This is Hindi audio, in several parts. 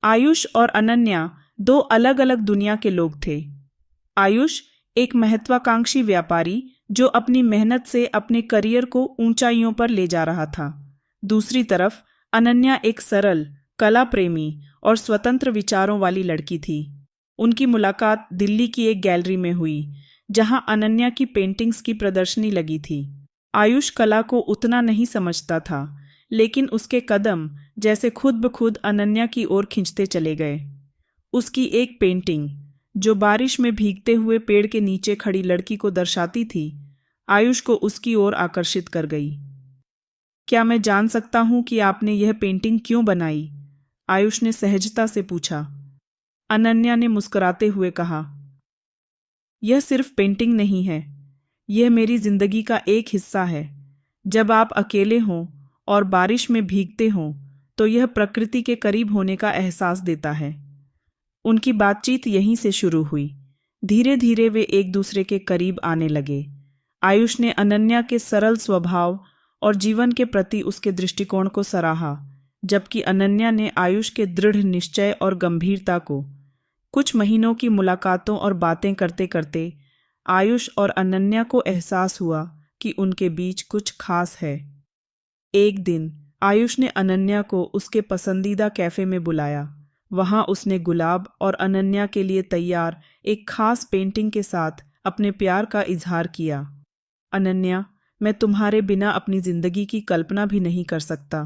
आयुष और अनन्या दो अलग अलग दुनिया के लोग थे। आयुष एक महत्वाकांक्षी व्यापारी जो अपनी मेहनत से अपने करियर को ऊंचाइयों पर ले जा रहा था। दूसरी तरफ अनन्या एक सरल, कला प्रेमी और स्वतंत्र विचारों वाली लड़की थी। उनकी मुलाकात दिल्ली की एक गैलरी में हुई, जहां अनन्या की पेंटिंग्स की प्रदर्शनी लगी थी। आयुष कला को उतना नहीं समझता था, लेकिन उसके कदम जैसे खुद ब खुद अनन्या की ओर खींचते चले गए। उसकी एक पेंटिंग, जो बारिश में भीगते हुए पेड़ के नीचे खड़ी लड़की को दर्शाती थी, आयुष को उसकी ओर आकर्षित कर गई। क्या मैं जान सकता हूं कि आपने यह पेंटिंग क्यों बनाई? आयुष ने सहजता से पूछा। अनन्या ने मुस्कुराते हुए कहा, यह सिर्फ पेंटिंग नहीं है, यह मेरी जिंदगी का एक हिस्सा है। जब आप अकेले हों और बारिश में भीगते हों, तो यह प्रकृति के करीब होने का एहसास देता है। उनकी बातचीत यहीं से शुरू हुई। धीरे धीरे वे एक दूसरे के करीब आने लगे। आयुष ने अनन्या के सरल स्वभाव और जीवन के प्रति उसके दृष्टिकोण को सराहा, जबकि अनन्या ने आयुष के दृढ़ निश्चय और गंभीरता को। कुछ महीनों की मुलाकातों और बातें करते करते आयुष और अनन्या को एहसास हुआ कि उनके बीच कुछ खास है। एक दिन आयुष ने अनन्या को उसके पसंदीदा कैफे में बुलाया। वहां उसने गुलाब और अनन्या के लिए तैयार एक खास पेंटिंग के साथ अपने प्यार का इजहार किया। अनन्या, मैं तुम्हारे बिना अपनी जिंदगी की कल्पना भी नहीं कर सकता।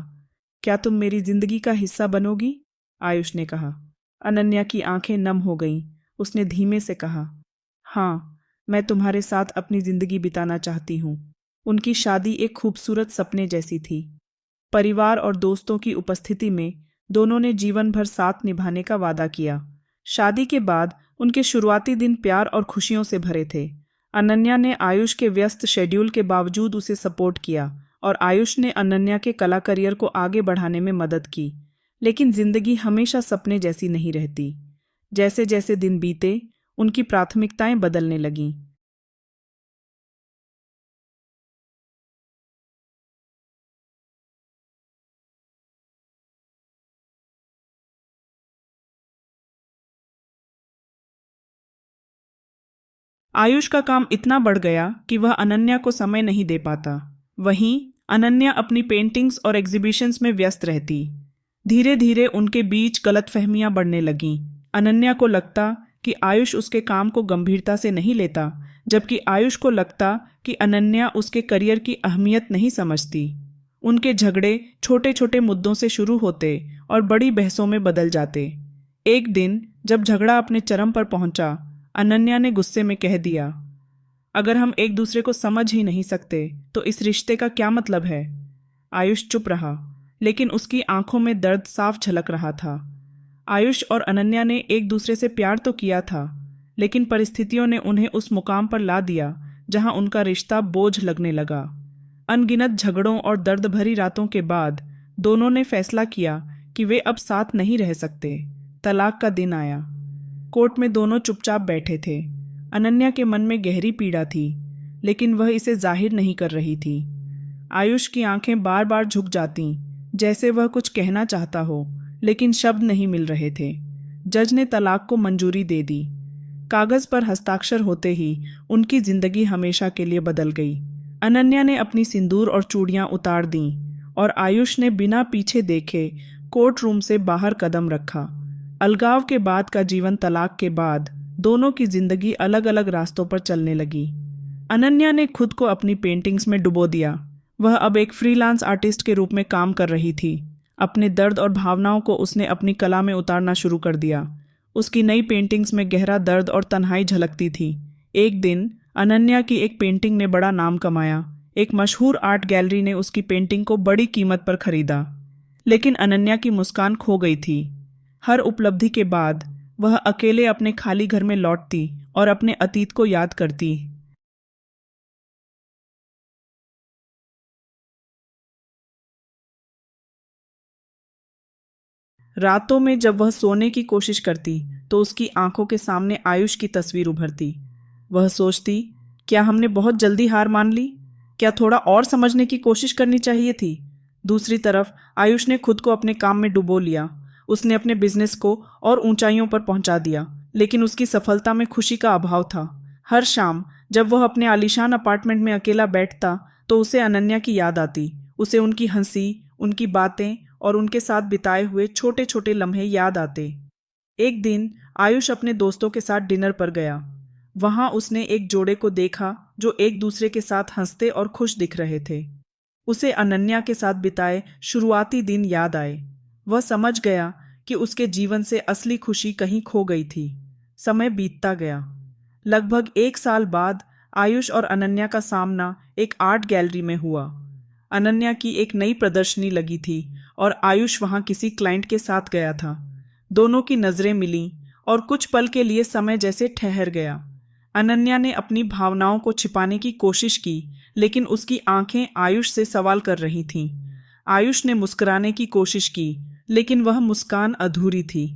क्या तुम मेरी जिंदगी का हिस्सा बनोगी? आयुष ने कहा। अनन्या की आंखें नम हो गईं। उसने धीमे से कहा, हाँ, मैं तुम्हारे साथ अपनी जिंदगी बिताना चाहती हूँ। उनकी शादी एक खूबसूरत सपने जैसी थी। परिवार और दोस्तों की उपस्थिति में दोनों ने जीवन भर साथ निभाने का वादा किया। शादी के बाद उनके शुरुआती दिन प्यार और खुशियों से भरे थे। अनन्या ने आयुष के व्यस्त शेड्यूल के बावजूद उसे सपोर्ट किया और आयुष ने अनन्या के कला करियर को आगे बढ़ाने में मदद की। लेकिन जिंदगी हमेशा सपने जैसी नहीं रहती। जैसे जैसे दिन बीते, उनकी प्राथमिकताएं बदलने लगीं। आयुष का काम इतना बढ़ गया कि वह अनन्या को समय नहीं दे पाता। वहीं अनन्या अपनी पेंटिंग्स और एग्जीबिशंस में व्यस्त रहती। धीरे धीरे उनके बीच गलतफहमियां बढ़ने लगीं। अनन्या को लगता कि आयुष उसके काम को गंभीरता से नहीं लेता, जबकि आयुष को लगता कि अनन्या उसके करियर की अहमियत नहीं समझती। उनके झगड़े छोटे छोटे मुद्दों से शुरू होते और बड़ी बहसों में बदल जाते। एक दिन जब झगड़ा अपने चरम पर पहुंचा, अनन्या ने गुस्से में कह दिया, अगर हम एक दूसरे को समझ ही नहीं सकते तो इस रिश्ते का क्या मतलब है? आयुष चुप रहा, लेकिन उसकी आंखों में दर्द साफ झलक रहा था। आयुष और अनन्या ने एक दूसरे से प्यार तो किया था, लेकिन परिस्थितियों ने उन्हें उस मुकाम पर ला दिया जहां उनका रिश्ता बोझ लगने लगा। अनगिनत झगड़ों और दर्द भरी रातों के बाद दोनों ने फैसला किया कि वे अब साथ नहीं रह सकते। तलाक का दिन आया। कोर्ट में दोनों चुपचाप बैठे थे। अनन्या के मन में गहरी पीड़ा थी, लेकिन वह इसे जाहिर नहीं कर रही थी। आयुष की आंखें बार बार झुक जातीं, जैसे वह कुछ कहना चाहता हो, लेकिन शब्द नहीं मिल रहे थे। जज ने तलाक को मंजूरी दे दी। कागज पर हस्ताक्षर होते ही उनकी जिंदगी हमेशा के लिए बदल गई। अनन्या ने अपनी सिंदूर और चूड़ियां उतार दीं और आयुष ने बिना पीछे देखे कोर्ट रूम से बाहर कदम रखा। अलगाव के बाद का जीवन तलाक के बाद दोनों की जिंदगी अलग अलग रास्तों पर चलने लगी। अनन्या ने खुद को अपनी पेंटिंग्स में डुबो दिया। वह अब एक फ्रीलांस आर्टिस्ट के रूप में काम कर रही थी। अपने दर्द और भावनाओं को उसने अपनी कला में उतारना शुरू कर दिया। उसकी नई पेंटिंग्स में गहरा दर्द और तन्हाई झलकती थी। एक दिन अनन्या की एक पेंटिंग ने बड़ा नाम कमाया। एक मशहूर आर्ट गैलरी ने उसकी पेंटिंग को बड़ी कीमत पर खरीदा। लेकिन अनन्या की मुस्कान खो गई थी। हर उपलब्धि के बाद वह अकेले अपने खाली घर में लौटती और अपने अतीत को याद करती। रातों में जब वह सोने की कोशिश करती तो उसकी आंखों के सामने आयुष की तस्वीर उभरती। वह सोचती, क्या हमने बहुत जल्दी हार मान ली? क्या थोड़ा और समझने की कोशिश करनी चाहिए थी? दूसरी तरफ आयुष ने खुद को अपने काम में डुबो लिया। उसने अपने बिजनेस को और ऊंचाइयों पर पहुंचा दिया, लेकिन उसकी सफलता में खुशी का अभाव था। हर शाम जब वह अपने आलीशान अपार्टमेंट में अकेला बैठता तो उसे अनन्या की याद आती। उसे उनकी हंसी, उनकी बातें और उनके साथ बिताए हुए छोटे छोटे लम्हे याद आते। एक दिन आयुष अपने दोस्तों के साथ डिनर पर गया। वहां उसने एक जोड़े को देखा जो एक दूसरे के साथ हंसते और खुश दिख रहे थे। उसे अनन्या के साथ बिताए शुरुआती दिन याद आए। वह समझ गया कि उसके जीवन से असली खुशी कहीं खो गई थी। समय बीतता गया। लगभग 1 साल बाद आयुष और अनन्या का सामना एक आर्ट गैलरी में हुआ। अनन्या की एक नई प्रदर्शनी लगी थी और आयुष वहां किसी क्लाइंट के साथ गया था। दोनों की नजरें मिलीं और कुछ पल के लिए समय जैसे ठहर गया। अनन्या ने अपनी भावनाओं को छिपाने की कोशिश की, लेकिन उसकी आंखें आयुष से सवाल कर रही थीं। आयुष ने मुस्कुराने की कोशिश की, लेकिन वह मुस्कान अधूरी थी।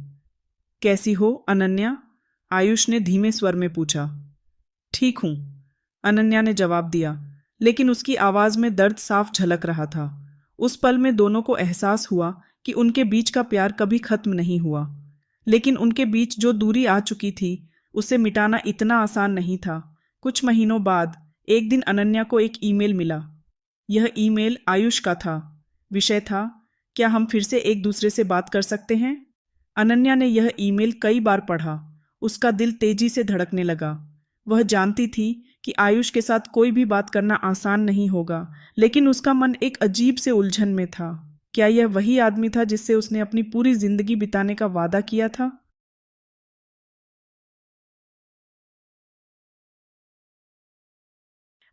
कैसी हो अनन्या? आयुष ने धीमे स्वर में पूछा। ठीक हूं, अनन्या ने जवाब दिया, लेकिन उसकी आवाज में दर्द साफ झलक रहा था। उस पल में दोनों को एहसास हुआ कि उनके बीच का प्यार कभी खत्म नहीं हुआ, लेकिन उनके बीच जो दूरी आ चुकी थी उसे मिटाना इतना आसान नहीं था। कुछ महीनों बाद एक दिन अनन्या को एक ईमेल मिला। यह ईमेल आयुष का था। विषय था, क्या हम फिर से एक दूसरे से बात कर सकते हैं? अनन्या ने यह ईमेल कई बार पढ़ा। उसका दिल तेजी से धड़कने लगा। वह जानती थी कि आयुष के साथ कोई भी बात करना आसान नहीं होगा, लेकिन उसका मन एक अजीब से उलझन में था। क्या यह वही आदमी था जिससे उसने अपनी पूरी जिंदगी बिताने का वादा किया था?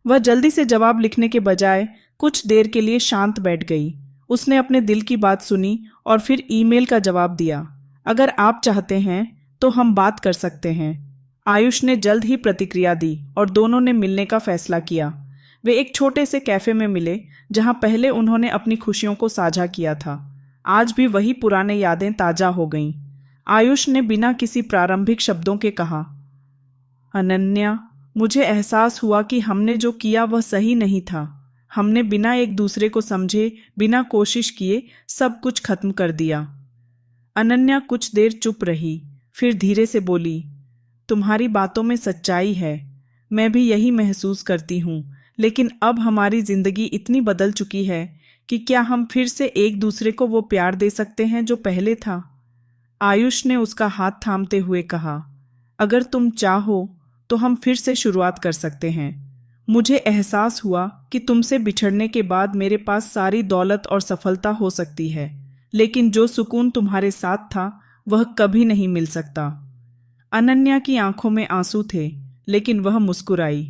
वह जल्दी से जवाब लिखने के बजाय कुछ देर के लिए शांत बैठ गई। उसने अपने दिल की बात सुनी और फिर ईमेल का जवाब दिया। अगर आप चाहते हैं तो हम बात कर सकते हैं। आयुष ने जल्द ही प्रतिक्रिया दी और दोनों ने मिलने का फैसला किया। वे एक छोटे से कैफे में मिले जहां पहले उन्होंने अपनी खुशियों को साझा किया था। आज भी वही पुराने यादें ताजा हो गईं। आयुष ने बिना किसी प्रारंभिक शब्दों के कहा, अनन्या, मुझे एहसास हुआ कि हमने जो किया वह सही नहीं था। हमने बिना एक दूसरे को समझे, बिना कोशिश किए सब कुछ खत्म कर दिया। अनन्या कुछ देर चुप रही, फिर धीरे से बोली, तुम्हारी बातों में सच्चाई है। मैं भी यही महसूस करती हूँ, लेकिन अब हमारी जिंदगी इतनी बदल चुकी है कि क्या हम फिर से एक दूसरे को वो प्यार दे सकते हैं जो पहले था? आयुष ने उसका हाथ थामते हुए कहा, अगर तुम चाहो तो हम फिर से शुरुआत कर सकते हैं। मुझे एहसास हुआ कि तुमसे बिछड़ने के बाद मेरे पास सारी दौलत और सफलता हो सकती है, लेकिन जो सुकून तुम्हारे साथ था वह कभी नहीं मिल सकता। अनन्या की आंखों में आंसू थे, लेकिन वह मुस्कुराई।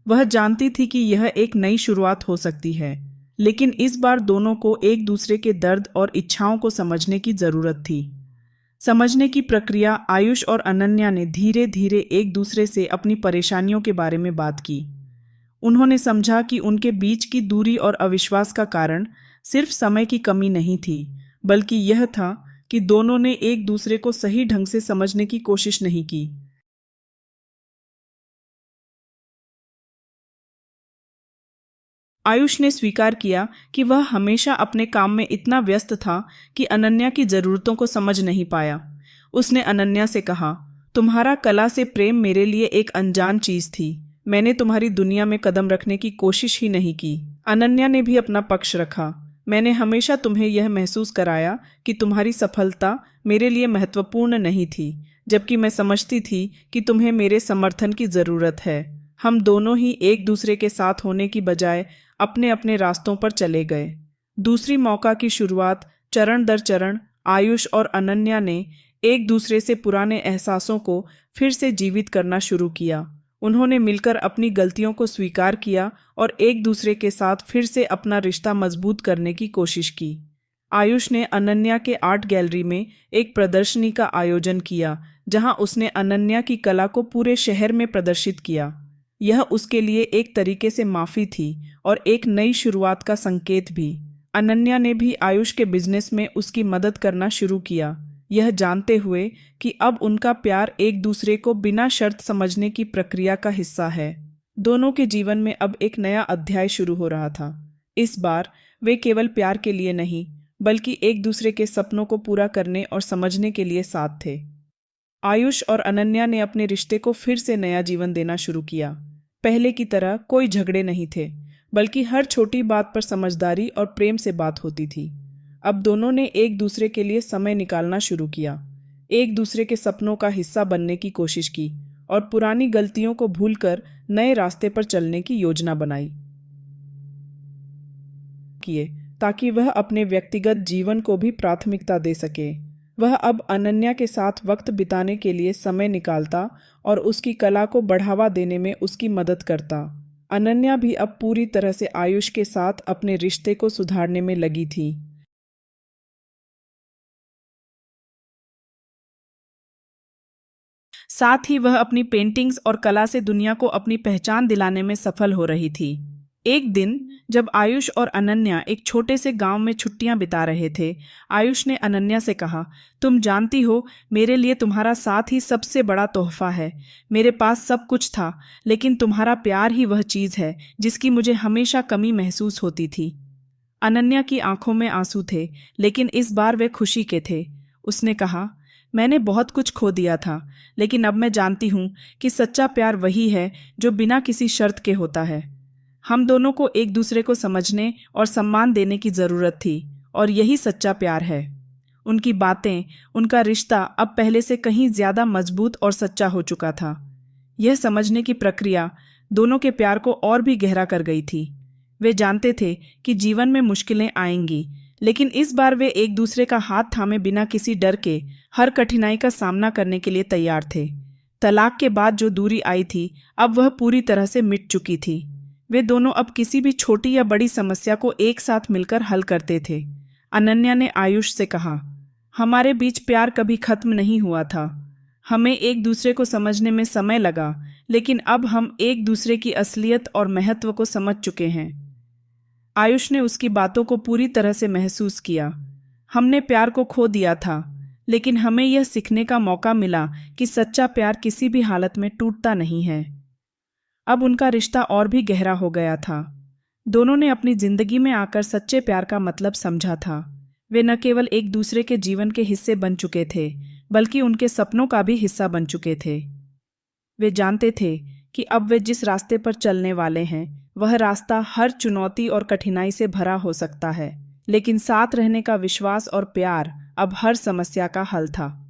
वह जानती थी कि यह एक नई शुरुआत हो सकती है, लेकिन इस बार दोनों को एक दूसरे के दर्द और इच्छाओं को समझने की जरूरत थी। समझने की प्रक्रिया आयुष और अनन्या ने धीरे धीरे एक दूसरे से अपनी परेशानियों के बारे में बात की। उन्होंने समझा कि उनके बीच की दूरी और अविश्वास का कारण सिर्फ समय की कमी नहीं थी, बल्कि यह था कि दोनों ने एक दूसरे को सही ढंग से समझने की कोशिश नहीं की। आयुष ने स्वीकार किया कि वह हमेशा अपने काम में इतना व्यस्त था कि अनन्या की जरूरतों को समझ नहीं पाया। उसने अनन्या से कहा, तुम्हारा कला से प्रेम मेरे लिए एक अनजान चीज थी। मैंने तुम्हारी दुनिया में कदम रखने की कोशिश ही नहीं की। अनन्या ने भी अपना पक्ष रखा। मैंने हमेशा तुम्हें यह महसूस कराया कि तुम्हारी सफलता मेरे लिए महत्वपूर्ण नहीं थी, जबकि मैं समझती थी कि तुम्हें मेरे समर्थन की जरूरत है। हम दोनों ही एक दूसरे के साथ होने की बजाय अपने अपने रास्तों पर चले गए। दूसरी मौका की शुरुआत चरण दर चरण आयुष और अनन्या ने एक दूसरे से पुराने एहसासों को फिर से जीवित करना शुरू किया। उन्होंने मिलकर अपनी गलतियों को स्वीकार किया और एक दूसरे के साथ फिर से अपना रिश्ता मजबूत करने की कोशिश की। आयुष ने अनन्या के आर्ट गैलरी में एक प्रदर्शनी का आयोजन किया, जहां उसने अनन्या की कला को पूरे शहर में प्रदर्शित किया। यह उसके लिए एक तरीके से माफी थी और एक नई शुरुआत का संकेत भी। अनन्या ने भी आयुष के बिजनेस में उसकी मदद करना शुरू किया, यह जानते हुए कि अब उनका प्यार एक दूसरे को बिना शर्त समझने की प्रक्रिया का हिस्सा है। दोनों के जीवन में अब एक नया अध्याय शुरू हो रहा था। इस बार वे केवल प्यार के लिए नहीं, बल्कि एक दूसरे के सपनों को पूरा करने और समझने के लिए साथ थे। आयुष और अनन्या ने अपने रिश्ते को फिर से नया जीवन देना शुरू किया। पहले की तरह कोई झगड़े नहीं थे, बल्कि हर छोटी बात पर समझदारी और प्रेम से बात होती थी। अब दोनों ने एक दूसरे के लिए समय निकालना शुरू किया, एक दूसरे के सपनों का हिस्सा बनने की कोशिश की और पुरानी गलतियों को भूलकर नए रास्ते पर चलने की योजना बनाई ताकि वह अपने व्यक्तिगत जीवन को भी प्राथमिकता दे सके। वह अब अनन्या के साथ वक्त बिताने के लिए समय निकालता और उसकी कला को बढ़ावा देने में उसकी मदद करता। अनन्या भी अब पूरी तरह से आयुष के साथ अपने रिश्ते को सुधारने में लगी थी। साथ ही वह अपनी पेंटिंग्स और कला से दुनिया को अपनी पहचान दिलाने में सफल हो रही थी। एक दिन जब आयुष और अनन्या एक छोटे से गांव में छुट्टियां बिता रहे थे, आयुष ने अनन्या से कहा, तुम जानती हो, मेरे लिए तुम्हारा साथ ही सबसे बड़ा तोहफा है। मेरे पास सब कुछ था, लेकिन तुम्हारा प्यार ही वह चीज है जिसकी मुझे हमेशा कमी महसूस होती थी। अनन्या की आंखों में आंसू थे, लेकिन इस बार वे खुशी के थे। उसने कहा, मैंने बहुत कुछ खो दिया था, लेकिन अब मैं जानती हूँ कि सच्चा प्यार वही है जो बिना किसी शर्त के होता है। हम दोनों को एक दूसरे को समझने और सम्मान देने की जरूरत थी, और यही सच्चा प्यार है। उनकी बातें, उनका रिश्ता अब पहले से कहीं ज्यादा मजबूत और सच्चा हो चुका था। यह समझने की प्रक्रिया दोनों के प्यार को और भी गहरा कर गई थी। वे जानते थे कि जीवन में मुश्किलें आएंगी, लेकिन इस बार वे एक दूसरे का हाथ थामे बिना किसी डर के हर कठिनाई का सामना करने के लिए तैयार थे। तलाक के बाद जो दूरी आई थी, अब वह पूरी तरह से मिट चुकी थी। वे दोनों अब किसी भी छोटी या बड़ी समस्या को एक साथ मिलकर हल करते थे। अनन्या ने आयुष से कहा, हमारे बीच प्यार कभी खत्म नहीं हुआ था। हमें एक दूसरे को समझने में समय लगा, लेकिन अब हम एक दूसरे की असलियत और महत्व को समझ चुके हैं। आयुष ने उसकी बातों को पूरी तरह से महसूस किया। हमने प्यार को खो दिया था, लेकिन हमें यह सीखने का मौका मिला कि सच्चा प्यार किसी भी हालत में टूटता नहीं है। अब उनका रिश्ता और भी गहरा हो गया था। दोनों ने अपनी जिंदगी में आकर सच्चे प्यार का मतलब समझा था। वे न केवल एक दूसरे के जीवन के हिस्से बन चुके थे, बल्कि उनके सपनों का भी हिस्सा बन चुके थे। वे जानते थे कि अब वे जिस रास्ते पर चलने वाले हैं, वह रास्ता हर चुनौती और कठिनाई से भरा हो सकता है, लेकिन साथ रहने का विश्वास और प्यार अब हर समस्या का हल था।